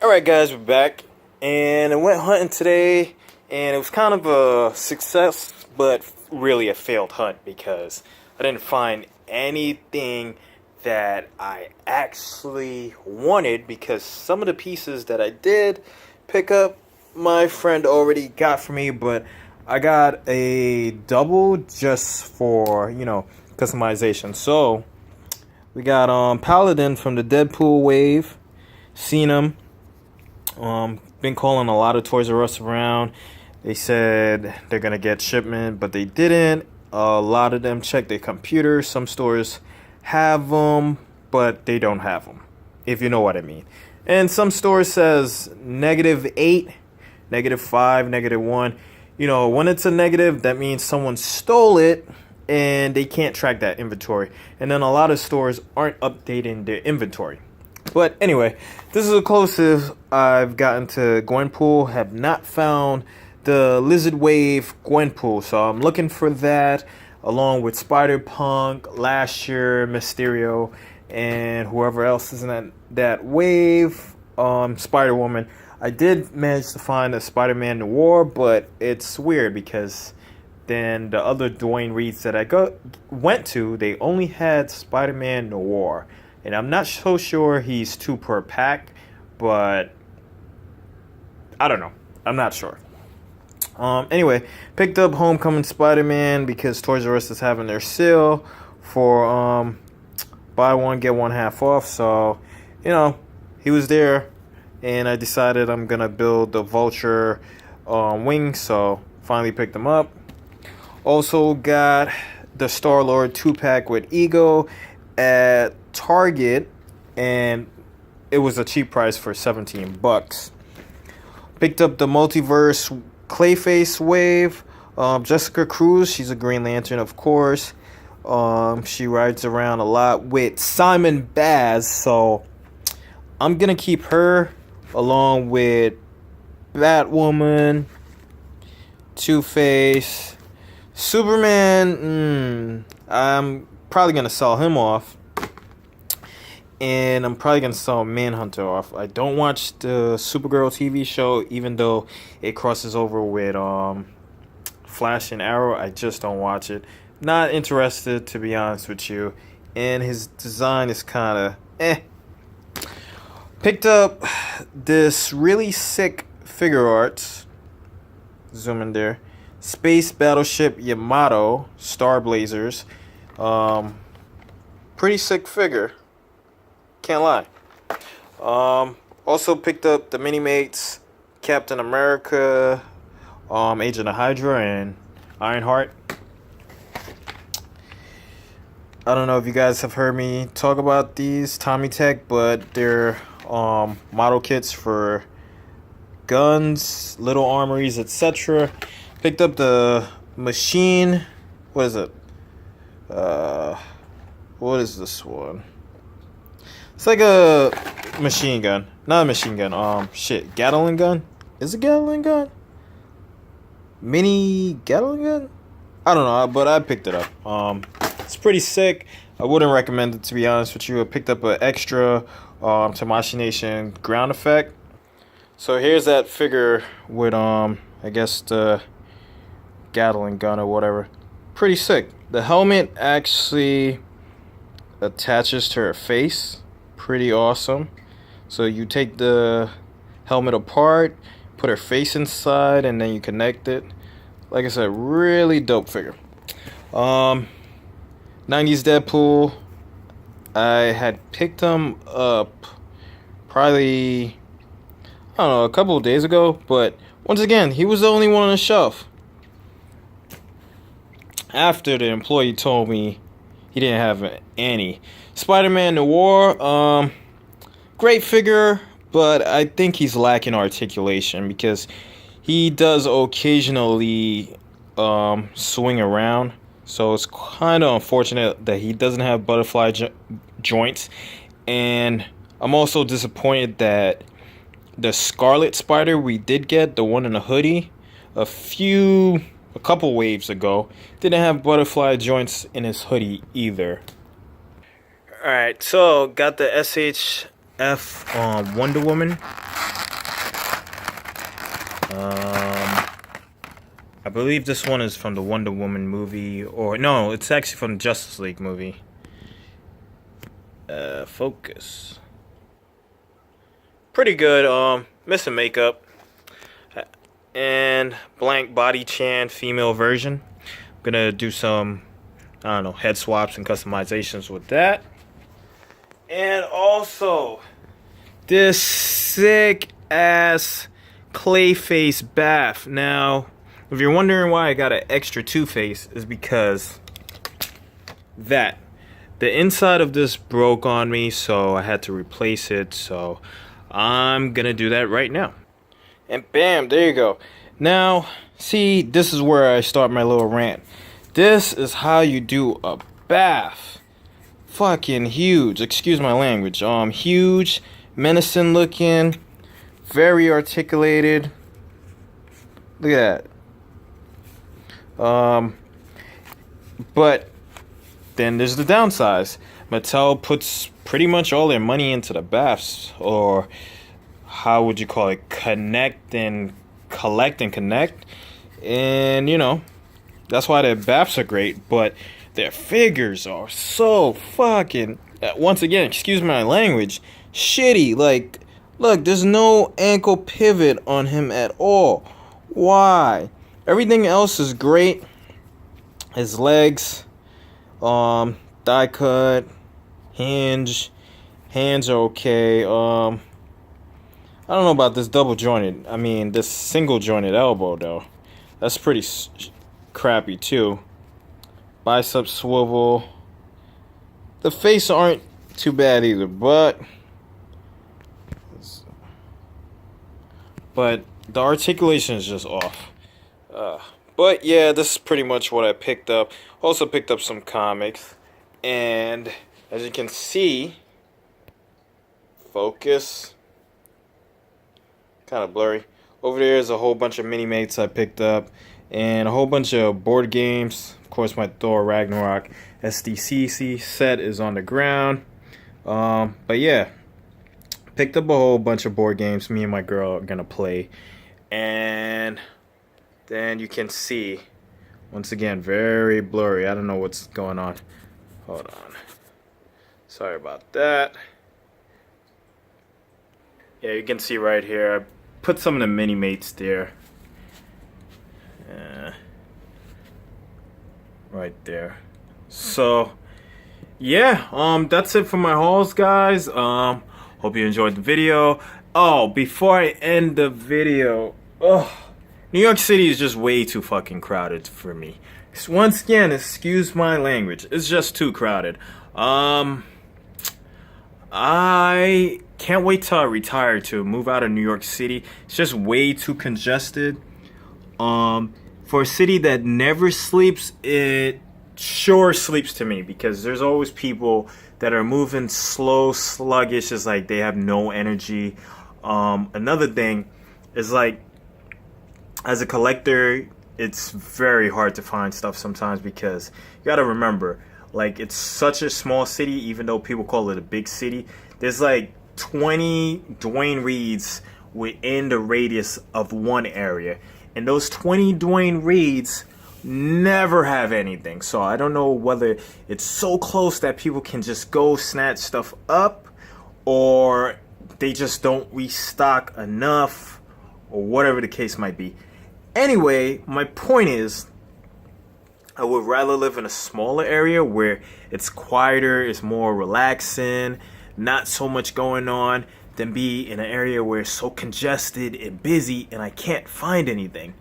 Alright guys, we're back, and I went hunting today, and it was kind of a success, but really a failed hunt because I didn't find anything that I actually wanted, because some of the pieces that I did pick up, my friend already got for me, but I got a double just for, customization. So, we got Paladin from the Deadpool wave, seen him. Been calling a lot of Toys R Us around. They said they're gonna get shipment, but they didn't. A lot of them checked their computers. Some stores have them, but they don't have them, if you know what I mean. And some stores says -8, -5, -1. When it's a negative, that means someone stole it and they can't track that inventory. And then a lot of stores aren't updating their inventory. But anyway, this is the closest I've gotten to Gwenpool. Have not found the Lizard Wave Gwenpool, so I'm looking for that along with Spider-Punk, Lasher, Mysterio, and whoever else is in that wave. Spider-Woman. I did manage to find a Spider-Man Noir, but it's weird because then the other Dwayne Reeds that I went to, they only had Spider-Man Noir. And I'm not so sure he's 2 per pack, but I don't know. I'm not sure. Anyway, picked up Homecoming Spider-Man because Toys R Us is having their sale for buy one, get one half off. So, he was there, and I decided I'm going to build the Vulture wing, so finally picked them up. Also got the Star-Lord 2-pack with Ego at Target, and it was a cheap price for $17. Picked up the Multiverse Clayface wave. Jessica Cruz, she's a Green Lantern, of course. She rides around a lot with Simon Baz, so I'm gonna keep her along with Batwoman, Two-Face, Superman. I'm probably gonna sell him off, and I'm probably gonna sell Manhunter off. I don't watch the Supergirl TV show, even though it crosses over with Flash and Arrow. I just don't watch it. Not interested, to be honest with you. And his design is kind of eh. Picked up this really sick figure arts. Zoom in there. Space Battleship Yamato Star Blazers. Pretty sick figure. Can't lie. Also picked up the Mini-Mates Captain America, Agent of Hydra, and Ironheart. I don't know if you guys have heard me talk about these Tommy Tech, but they're model kits for guns, little armories, etc. Picked up the machine. What is it? What is this one? It's like a machine gun. Not a machine gun. Gatling gun? Is it Gatling gun? Mini Gatling gun? I don't know, but I picked it up. It's pretty sick. I wouldn't recommend it, to be honest with you. I picked up an extra Tamashii Nation ground effect. So here's that figure with I guess the Gatling gun or whatever. Pretty sick. The helmet actually attaches to her face. Pretty awesome. So you take the helmet apart, put her face inside, and then you connect it. Like I said, really dope figure. 90s Deadpool. I had picked him up probably, I don't know, a couple of days ago, but once again, he was the only one on the shelf. After the employee told me he didn't have any. Spider-Man Noir, great figure, but I think he's lacking articulation because he does occasionally swing around. So it's kind of unfortunate that he doesn't have butterfly joints. And I'm also disappointed that the Scarlet Spider we did get, the one in the hoodie, a couple waves ago, didn't have butterfly joints in his hoodie either. Alright, so got the SHF Wonder Woman. I believe this one is from the Wonder Woman movie, or no, it's actually from the Justice League movie. Focus. Pretty good. Missing makeup. And blank body chan female version. I'm gonna do some, I don't know, head swaps and customizations with that. And also this sick ass Clayface bath. Now, if you're wondering why I got an extra Two-Face, is because that the inside of this broke on me, so I had to replace it. So I'm gonna do that right now. And bam, there you go. Now, see, this is where I start my little rant. This is how you do a bath. Fucking huge. Excuse my language. Huge, menacing looking, very articulated. Look at that. But then there's the downsides. Mattel puts pretty much all their money into the baths, or how would you call it, collect and connect, and you know, that's why their baths are great, but their figures are so fucking, once again, excuse my language, shitty. Like, look, there's no ankle pivot on him at all. Why? Everything else is great. His legs, die cut, hands are okay. I don't know about this double jointed. I mean, this single jointed elbow though. That's pretty crappy too. Bicep swivel. The face aren't too bad either, but the articulation is just off. But yeah, this is pretty much what I picked up. Also picked up some comics, and as you can see, focus. Kind of blurry. Over there is a whole bunch of mini mates I picked up, and a whole bunch of board games. Of course, my Thor Ragnarok SDCC set is on the ground. But yeah, picked up a whole bunch of board games. Me and my girl are gonna play, and then you can see, once again, very blurry. I don't know what's going on. Hold on. Sorry about that. Yeah, you can see right here. I put some of the mini mates there. Right there. So yeah, that's it for my hauls, guys. Hope you enjoyed the video. Oh, before I end the video, New York City is just way too fucking crowded for me. Once again, excuse my language, it's just too crowded. I can't wait till I retire to move out of New York City. It's just way too congested. For a city that never sleeps, it sure sleeps to me, because there's always people that are moving slow, sluggish. It's like they have no energy. Another thing is, like, as a collector, it's very hard to find stuff sometimes, because you gotta remember, like, it's such a small city. Even though people call it a big city, there's like 20 Dwayne Reeds within the radius of one area, and those 20 Dwayne Reeds never have anything. So I don't know whether it's so close that people can just go snatch stuff up, or they just don't restock enough, or whatever the case might be. Anyway, my point is, I would rather live in a smaller area where it's quieter, it's more relaxing, not so much going on, than be in an area where it's so congested and busy and I can't find anything.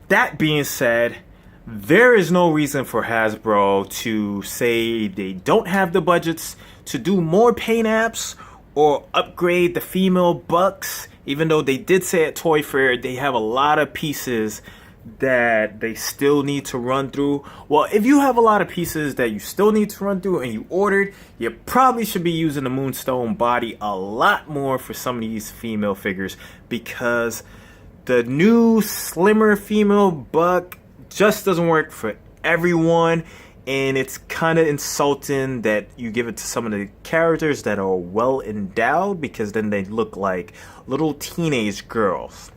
That being said, there is no reason for Hasbro to say they don't have the budgets to do more paint apps or upgrade the female bucks, even though they did say at Toy Fair they have a lot of pieces that they still need to run through. Well, if you have a lot of pieces that you still need to run through and you ordered, you probably should be using the Moonstone body a lot more for some of these female figures, because the new slimmer female buck just doesn't work for everyone, and it's kind of insulting that you give it to some of the characters that are well endowed, because then they look like little teenage girls.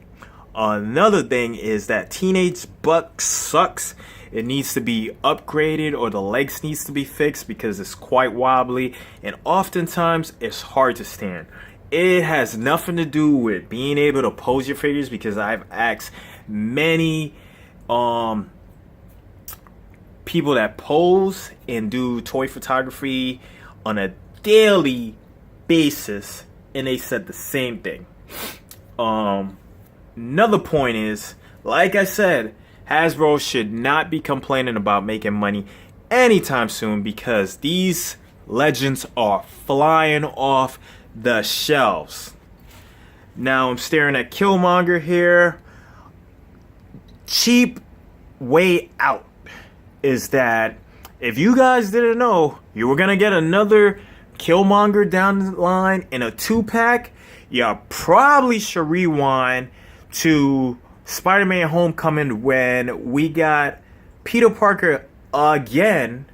Another thing is that Teenage Buck sucks. It needs to be upgraded, or the legs needs to be fixed because it's quite wobbly and oftentimes it's hard to stand. It has nothing to do with being able to pose your figures, because I've asked many people that pose and do toy photography on a daily basis, and they said the same thing. Another point is, like I said, Hasbro should not be complaining about making money anytime soon, because these legends are flying off the shelves. Now I'm staring at Killmonger here. Cheap way out is that if you guys didn't know, you were gonna get another Killmonger down the line in a 2-pack. You probably should rewind to Spider-Man Homecoming, when we got Peter Parker again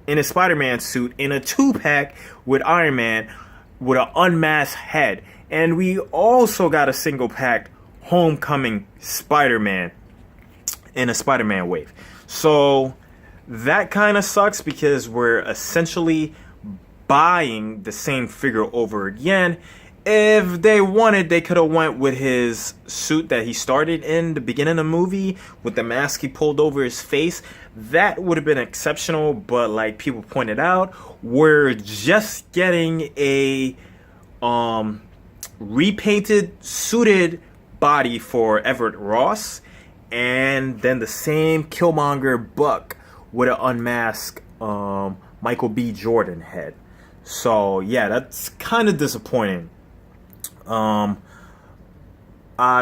in a Spider-Man suit in a 2-pack with Iron Man with an unmasked head. And we also got a single pack Homecoming Spider-Man in a Spider-Man wave. So that kind of sucks, because we're essentially buying the same figure over again. If they wanted, they could have went with his suit that he started in the beginning of the movie with the mask he pulled over his face. That would have been exceptional, but like people pointed out, we're just getting a repainted, suited body for Everett Ross, and then the same Killmonger Buck with an unmasked Michael B. Jordan head. So yeah, that's kind of disappointing. I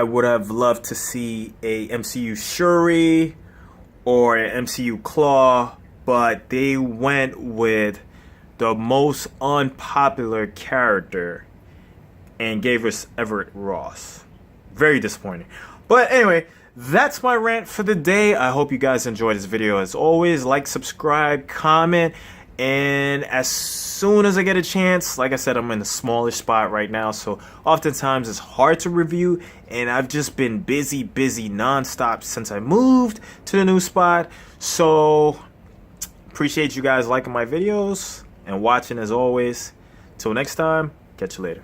would have loved to see a MCU Shuri or an MCU Claw, but they went with the most unpopular character and gave us Everett Ross. Very disappointing. But anyway, that's my rant for the day. I hope you guys enjoyed this video. As always, like, subscribe, comment, and as soon as I get a chance, like I said, I'm in the smallish spot right now, so oftentimes it's hard to review, and I've just been busy nonstop since I moved to the new spot. So appreciate you guys liking my videos and watching as always. Till next time, catch you later.